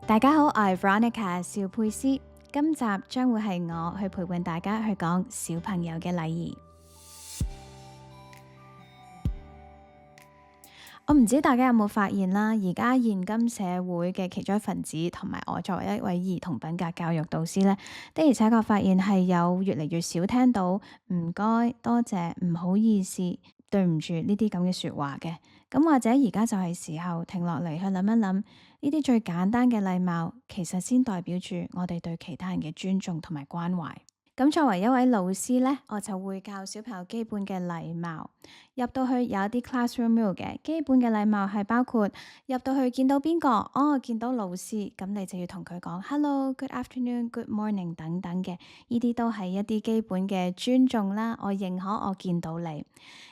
大家好，我係 Veronica 邵佩斯。今集將會係我去陪伴大家去講小朋友嘅禮儀。我唔知大家有冇發現啦，而家現今社會嘅其中一份子，同埋我作為一位兒童品格教育導師呢，的而且確發現係有越嚟越少聽到唔該、多謝、唔好意思、對唔住呢啲咁嘅說話嘅。咁或者而家就係時候停落嚟去諗一諗，呢啲最簡單嘅禮貌，其實先代表住我哋對其他人嘅尊重同埋關懷。咁作為一位老師呢，我就會教小朋友基本嘅禮貌。入到去有一啲 classroom rule 嘅基本嘅禮貌係包括入到去見到邊個，見到老師，咁你就要同佢講 hello、good afternoon、good morning 等等嘅，呢啲都係一啲基本嘅尊重啦。我認可我見到你。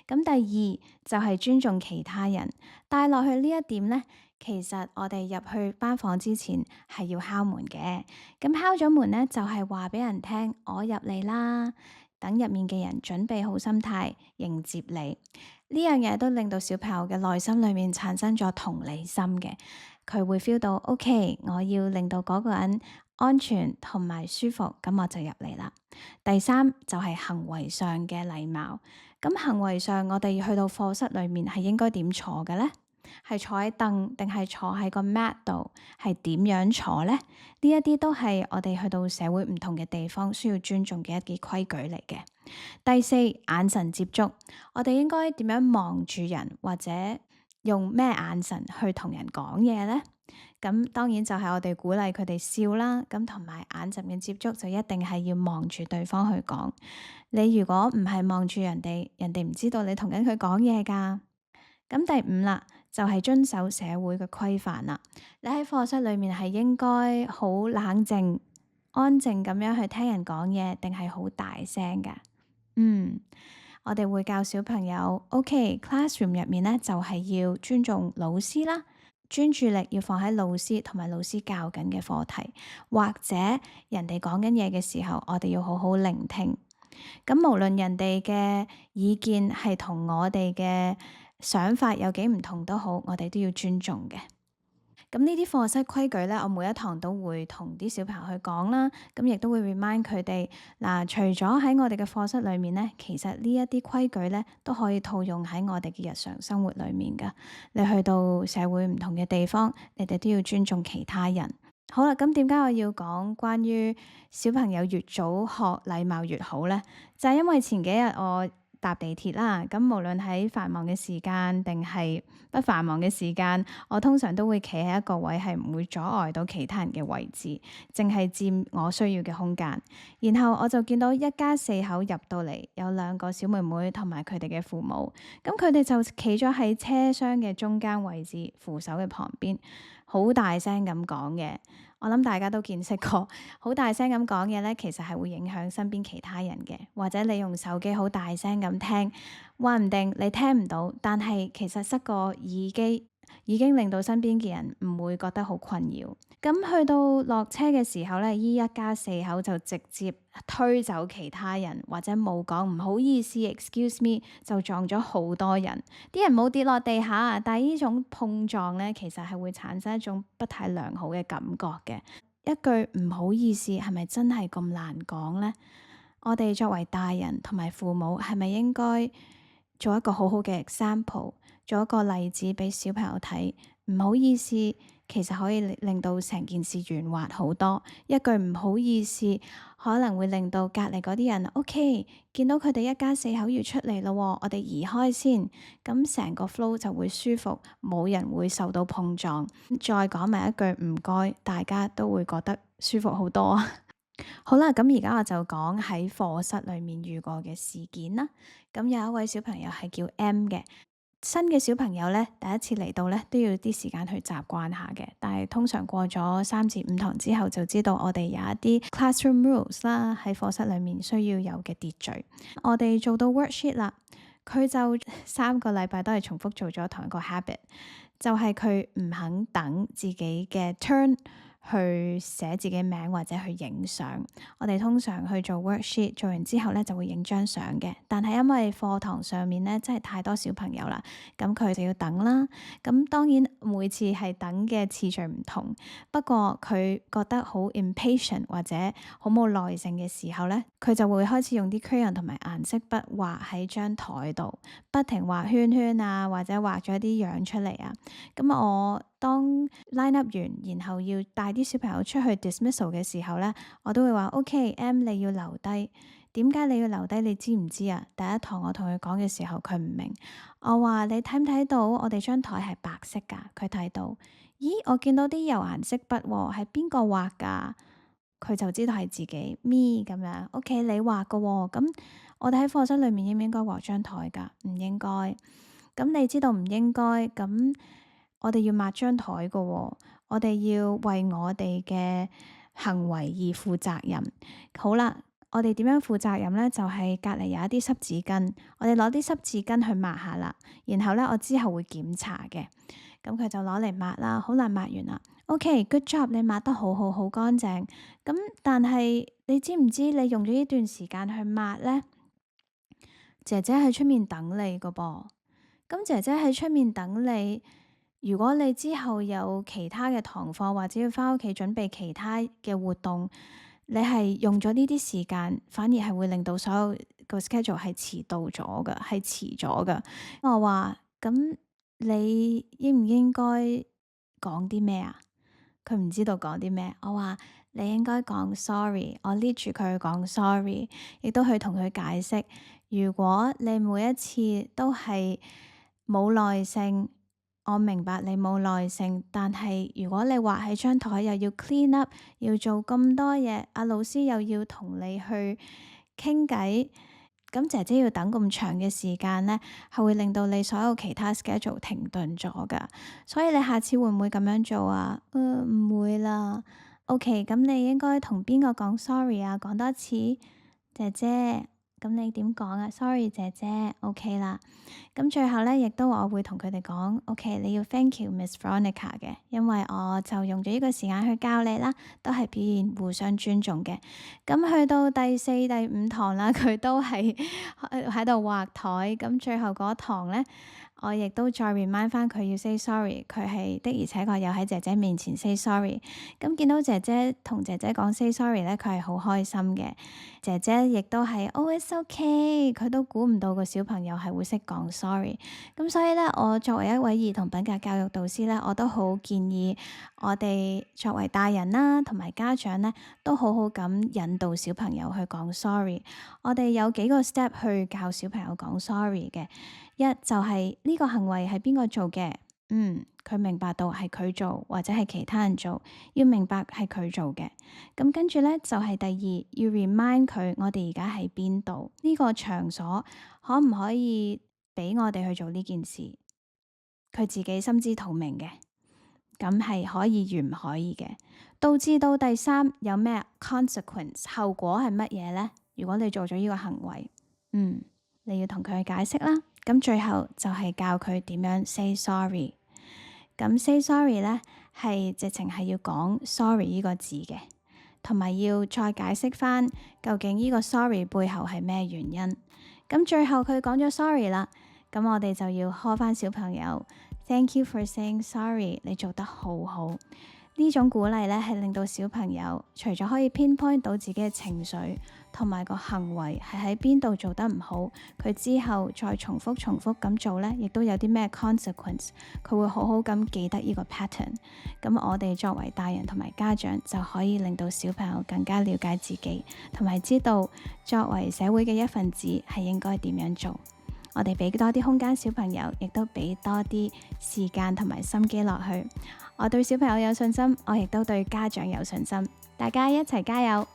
咁第二就係尊重其他人，帶落去呢一點呢，其實我哋入去班房之前係要敲門嘅。咁敲咗門呢，就係話俾人聽我入嚟啦，等入面嘅人準備好心態迎接你。呢樣嘢都令到小朋友嘅內心裏面產生咗同理心嘅，佢會 feel 到 OK， 我要令到嗰個人安全同埋舒服，咁我就入嚟啦。第三就係行為上嘅禮貌。咁行為上我哋去到課室裏面係應該點坐嘅呢？係坐喺凳定係坐喺個 mat 度？係點樣坐呢？呢一啲都係我哋去到社會唔同嘅地方需要尊重嘅一啲規矩嚟嘅。第四，眼神接觸，我哋應該點樣望住人，或者用咩眼神去同人講嘢呢？咁當然就係我哋鼓勵佢哋笑啦，咁同埋眼神嘅接觸就一定係要望住對方去講。你如果唔係望住人哋，人哋唔知道你同緊佢講嘢噶。咁第五啦，就係遵守社會嘅規範啦。你喺課室裏面係應該好冷靜、安靜咁樣去聽人講嘢，定係好大聲噶？我哋會教小朋友，classroom 入面呢，就係要尊重老師啦，專注力要放喺老師同埋老師教緊嘅課題，或者人哋講緊嘢嘅時候，我哋要好好聆聽。咁無論人哋嘅意見係同我哋嘅想法有幾唔同都好，我哋都要尊重嘅。咁呢啲課室規矩呢，我每一堂都會同啲小朋友去講啦，咁亦都會 remind 佢哋嗱，除咗喺我哋嘅課室裏面呢，其實呢一啲規矩呢都可以套用喺我哋嘅日常生活裏面噶。你去到社會唔同嘅地方，你哋都要尊重其他人。好啦，咁點解我要講關於小朋友越早學禮貌越好呢？就係因為前幾日我搭地鐵啦，咁無論喺繁忙嘅時間定係不繁忙嘅時間，我通常都會企喺一個位係唔會阻礙到其他人嘅位置，淨係佔我需要嘅空間。然後我就見到一家四口入到嚟，有兩個小妹妹同埋佢哋嘅父母，咁佢哋就企咗喺車廂嘅中間位置，扶手嘅旁邊，好大聲咁講嘅。我諗大家都見識過，好大聲咁講嘢呢，其實係會影響身邊其他人嘅。或者你用手機好大聲咁聽，話唔定你聽唔到，但係其實塞個耳機已經令到身邊嘅人唔會覺得好困擾。咁去到落車嘅時候呢，呢一家四口就直接推走其他人，或者冇講唔好意思 excuse me， 就撞咗好多人。啲人冇跌落地下，但係呢種碰撞呢，其實係會產生一種不太良好嘅感覺嘅。一句唔好意思係咪真係咁難講呢？我哋作為大人同埋父母，係咪應該做一個好好嘅 example， 做一個例子俾小朋友睇？唔好意思其實可以令到成件事圓滑好多。一句唔好意思可能會令到隔離嗰啲人 OK， 見到佢哋一家四口要出嚟咯，我哋移開先，咁成個 flow 就會舒服，冇人會受到碰撞。再講埋一句唔該，大家都會覺得舒服好多。好啦，咁而家我就講喺課室裏面遇過嘅事件啦。咁有一位小朋友係叫 M 嘅。新嘅小朋友呢，第一次嚟到呢，都要啲時間去習慣下嘅。但係通常過咗3至5堂之後，就知道我哋有一啲 classroom rules 啦，喺課室裏面需要有嘅秩序。我哋做到 worksheet 啦，佢就3個禮拜都係重複做咗同一個 habit，就係佢唔肯等自己嘅 turn 去寫自己名或者去影相。我哋通常去做 worksheet， 做完之後咧就會影張相嘅。但係因為課堂上面咧真係太多小朋友啦，咁佢就要等啦。咁當然每次係等嘅次序唔同，不過佢覺得好 impatient 或者好冇耐性嘅時候咧，佢就會開始用啲 crayon 同埋顏色筆畫喺張台度，不停畫圈圈啊，或者畫咗啲樣出嚟啊。咁我當 line up 完，然後要帶啲小朋友出去 dismissal 嘅時候咧，我都會話 OK，M 你要留低。點解你要留低？你知唔知啊？第一堂我同佢講嘅時候，佢唔明。我話你睇唔睇到我哋張台係白色㗎？佢睇到。咦，我見到啲油顏色筆喎，係邊個畫㗎？佢就知道係自己 me 咁樣。OK，你畫㗎喎。咁我哋喺課室裏面應唔應該畫張台㗎？唔應該。咁你知道唔應該？咁我哋要抹張台㗎喎。我哋要為我哋嘅行為而負責任。好啦。我哋點樣負責任呢？就係隔離有一啲濕紙巾，我哋攞啲濕紙巾去抹下啦。然後呢，我之後會檢查嘅。咁佢就攞嚟抹啦。好啦，抹完啦。OK，good job，你抹得好好，好乾淨。咁但係你知唔知你用咗呢段時間去抹呢？姐姐喺出面等你㗎噃。咁姐姐喺出面等你。如果你之後有其他嘅堂課，或者要返屋企準備其他嘅活動，你係用咗呢啲時間，反而係會令到所有個 schedule 係遲到咗㗎，係遲咗㗎。我話咁，你應唔應該講啲咩啊？佢唔知道講啲咩。我話你應該講 sorry，我 lead 住佢去講 sorry，亦都去同佢解釋。如果你每一次都係冇耐性，我明白你冇耐性，但係如果你畫喺張台又要 clean up，要做咁多嘢，阿老師又要同你去傾偈，咁姐姐要等咁長嘅時間呢，係會令到你所有其他 schedule 停頓咗噶。所以你下次會唔會咁樣做啊？唔會啦。OK，咁你應該同邊個講 sorry 啊？講多次，姐姐。咁你點講啊？Sorry，姐姐，OK 啦。咁最後咧，亦都我會同佢哋講，OK，你要 Thank you Miss Veronica 嘅，因為我就用咗呢個時間去教你啦，都係表現互相尊重嘅。咁去到第四、第五堂啦，佢都係喺度畫台。咁最後嗰堂咧，我亦都再 remind 翻佢要 say sorry， 佢係的而且確有喺姐姐面前 say sorry。咁見到姐姐同姐姐講 say sorry 咧，佢係好開心嘅。姐姐亦都係 Oh it's okay， 佢都估唔到個小朋友係會識講 sorry。咁所以咧，我作為一位兒童品格教育導師咧，我都好建議我哋作為大人啦，同埋家長咧，都好好咁引導小朋友去講 sorry。我哋有幾個 step 去教小朋友講 sorry 嘅。一就係呢個行為係邊個做嘅？佢明白到係佢做，或者係其他人做，要明白係佢做嘅。咁跟住咧就係第二，要 remind 佢我哋而家喺邊度，呢個場所可唔可以俾我哋去做呢件事？佢自己心知肚明嘅，咁係可以與唔可以嘅。導致到第三有咩 consequence 後果係乜嘢咧？如果你做咗呢個行為，你要同佢去解釋啦。咁最後就係教佢點樣 say sorry。咁 say sorry 咧係直情係要講 sorry 呢個字嘅，同埋要再解釋翻究竟呢個 sorry 背後係咩原因。咁最後佢講咗 sorry 啦，咁我哋就要 call 翻小朋友 Thank you for saying sorry， 你做得好好。呢種鼓勵咧係令到小朋友除咗可以 pinpoint 到自己嘅情緒同埋個行為係喺邊度做得唔好，佢之後再重複咁做咧，亦都有啲咩 consequence， 佢會好好咁記得呢個 pattern。咁我哋作為大人同埋家長就可以令到小朋友更加了解自己，同埋知道作為社會嘅一份子係應該點樣做。我哋俾多啲空間小朋友，亦都俾多啲時間同埋心機落去。我對小朋友有信心，我亦都對家長有信心。大家一齊加油！